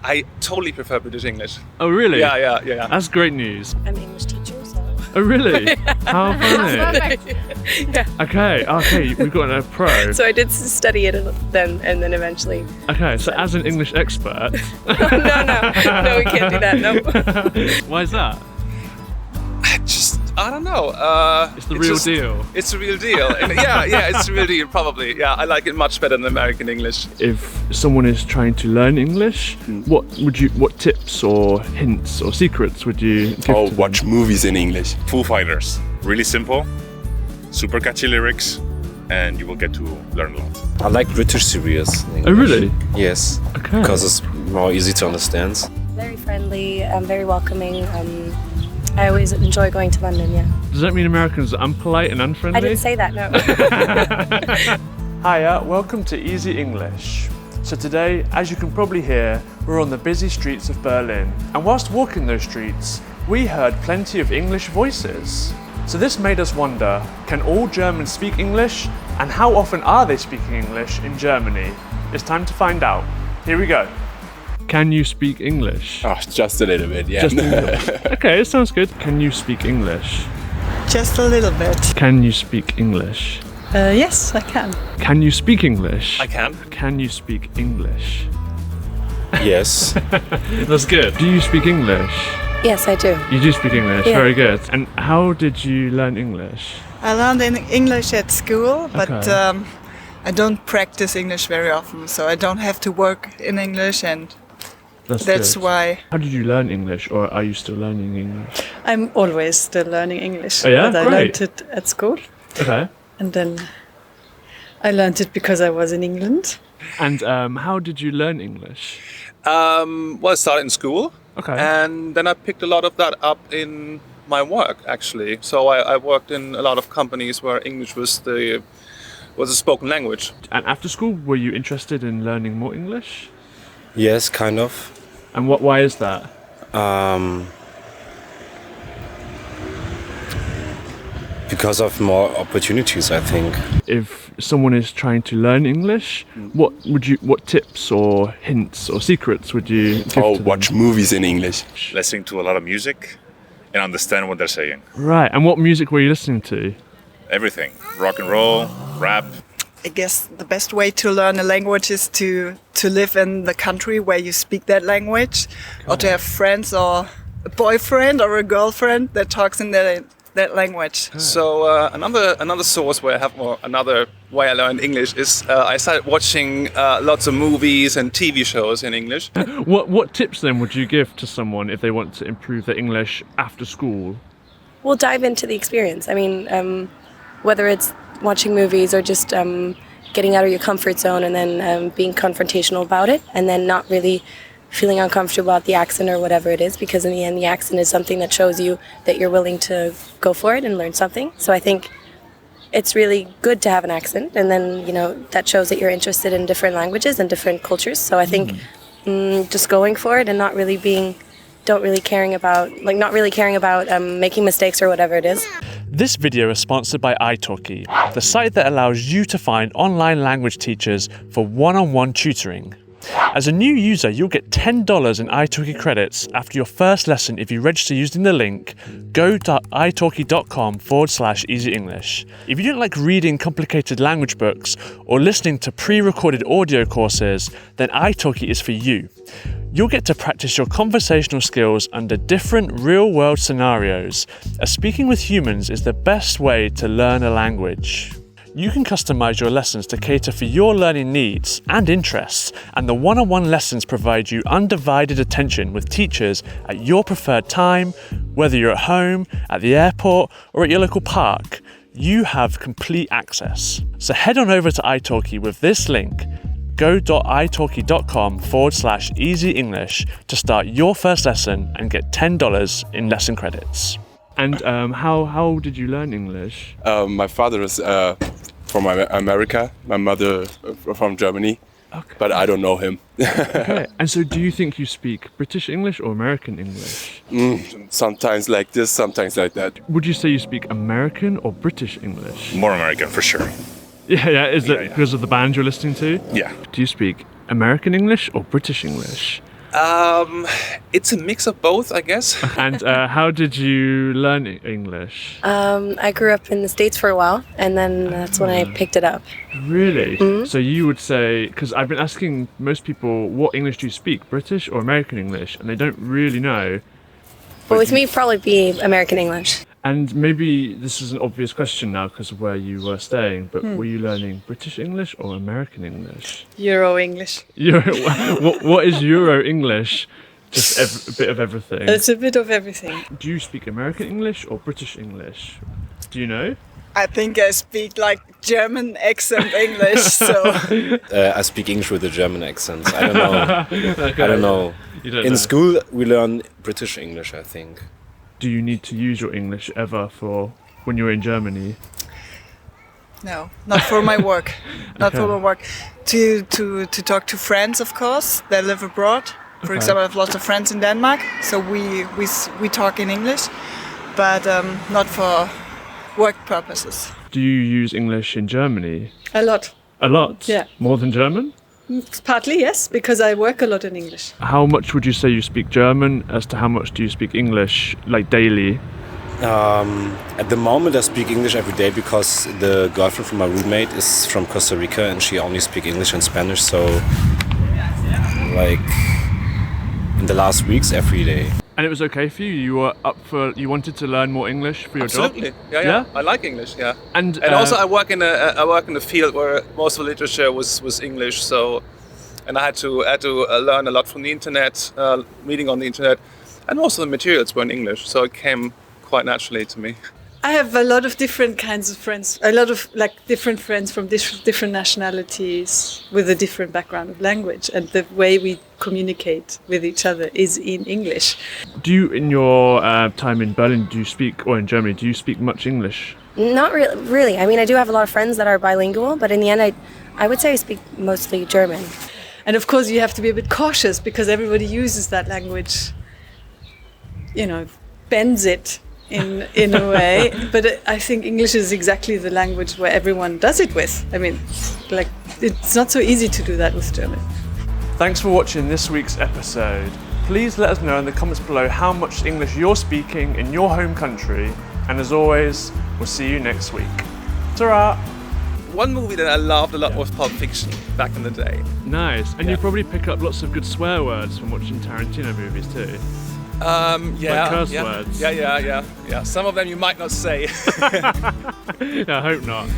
I totally prefer British English. Oh, really? Yeah. That's great news. I'm an English teacher, so... Oh, really? How funny. Yeah. Okay, we've got a pro. So I did study it and then eventually... Okay, so as an English expert... No, we can't do that, no. Why is that? I don't know. It's the real deal. It's the real deal. And yeah, it's the real deal, probably. Yeah, I like it much better than American English. If someone is trying to learn English, what tips or hints or secrets would you give to them? Watch movies in English. Foo Fighters. Really simple, super catchy lyrics, and you will get to learn a lot. I like British series in English. Oh, really? Yes. Okay. Because it's more easy to understand. Very friendly, very welcoming. I always enjoy going to London, yeah. Does that mean Americans are unpolite and unfriendly? I didn't say that, no. Hiya, welcome to Easy English. So today, as you can probably hear, we're on the busy streets of Berlin. And whilst walking those streets, we heard plenty of English voices. So this made us wonder, can all Germans speak English? And how often are they speaking English in Germany? It's time to find out. Here we go. Can you speak English? Oh, just a little bit, yeah. Just a little. Okay, it sounds good. Can you speak English? Just a little bit. Can you speak English? Yes, I can. Can you speak English? I can. Can you speak English? Yes. That's good. Do you speak English? Yes, I do. You do speak English, Yeah. Very good. And how did you learn English? I learned in English at school, but Okay. I don't practice English very often, so I don't have to work in English, and that's good. why. How did you learn English, or are you still learning English? I'm always still learning English. Oh, yeah? But I Great. learned it at school, Okay. and then I learned it because I was in England. And how did you learn English? Well, I started in school. Okay. And then I picked a lot of that up in my work, actually. So I worked in a lot of companies where English was a spoken language. And after school, were you interested in learning more English? Yes, kind of. And why is that? Because of more opportunities, I think. If someone is trying to learn English, what tips or hints or secrets would you give to them? Watch movies in English. Listening to a lot of music and understand what they're saying. Right, and what music were you listening to? Everything. Rock and roll, rap. I guess the best way to learn a language is to live in the country where you speak that language, or to have friends or a boyfriend or a girlfriend that talks in that language. So another source where another way I learned English is I started watching lots of movies and TV shows in English. What tips then would you give to someone if they want to improve their English after school? We'll dive into the experience. I mean, whether it's watching movies or just getting out of your comfort zone and then being confrontational about it, and then not really feeling uncomfortable about the accent or whatever it is, because in the end the accent is something that shows you that you're willing to go for it and learn something. So I think it's really good to have an accent, and then that shows that you're interested in different languages and different cultures. So I think just going for it and not really caring about making mistakes or whatever it is. This video is sponsored by italki, the site that allows you to find online language teachers for one-on-one tutoring. As a new user, you'll get $10 in italki credits after your first lesson if you register using the link go.italki.com/easyenglish. If you don't like reading complicated language books or listening to pre-recorded audio courses, then italki is for you. You'll get to practice your conversational skills under different real-world scenarios, as speaking with humans is the best way to learn a language. You can customize your lessons to cater for your learning needs and interests, and the one-on-one lessons provide you undivided attention with teachers at your preferred time, whether you're at home, at the airport, or at your local park. You have complete access. So head on over to italki with this link, go.italki.com/easyenglish to start your first lesson and get $10 in lesson credits. And how did you learn English? My father is from America, my mother from Germany, but I don't know him. Okay. And so do you think you speak British English or American English? Sometimes like this, sometimes like that. Would you say you speak American or British English? More American for sure. Yeah. Is it because of the band you're listening to? Yeah. Do you speak American English or British English? It's a mix of both, I guess. And how did you learn English? I grew up in the States for a while, and then that's when I picked it up. Really? So you would say, because I've been asking most people, what English do you speak, British or American English? And they don't really know. But with me, probably be American English. And maybe this is an obvious question now because of where you were staying, but were you learning British English or American English? Euro English. What is Euro English? Just a bit of everything. It's a bit of everything. Do you speak American English or British English? Do you know? I think I speak like German accent English, so I speak English with a German accent. I don't know. Okay. I don't know. You don't In know. school, we learn British English, I think. Do you need to use your English ever for when you're in Germany? no, not for my work. Not for my work. To talk to friends, of course, that live abroad. For example, I have lots of friends in Denmark, so we talk in English, but not for work purposes. Do you use English in Germany? A lot. A lot? Yeah. More than German? Partly, yes, because I work a lot in English. How much would you say you speak German as to how much do you speak English, like daily? At the moment, I speak English every day because the girlfriend from my roommate is from Costa Rica and she only speaks English and Spanish. So, like, in the last weeks, every day. And it was okay for you? You were you wanted to learn more English for your Absolutely. job? Yeah. I like English. Yeah. And Also, I work in a field where most of the literature was English. So, and I had to learn a lot from the internet, reading on the internet, and also the materials were in English. So it came quite naturally to me. I have a lot of different kinds of friends, a lot of like different friends from different nationalities with a different background of language, and the way we communicate with each other is in English. do you, in your time in Berlin, or in Germany, do you speak much English? Not really. I mean, I do have a lot of friends that are bilingual, but in the end, I would say I speak mostly German. And of course, you have to be a bit cautious because everybody uses that language, bends it in a way. But I think English is exactly the language where everyone does it with. I mean, like, it's not so easy to do that with German. Thanks for watching this week's episode. Please let us know in the comments below how much English you're speaking in your home country. And as always, we'll see you next week. Ta-ra! One movie that I loved a lot was Pulp Fiction back in the day. Nice. And you probably pick up lots of good swear words from watching Tarantino movies too. Yeah, Like curse yeah, words. Yeah. Some of them you might not say. I hope not.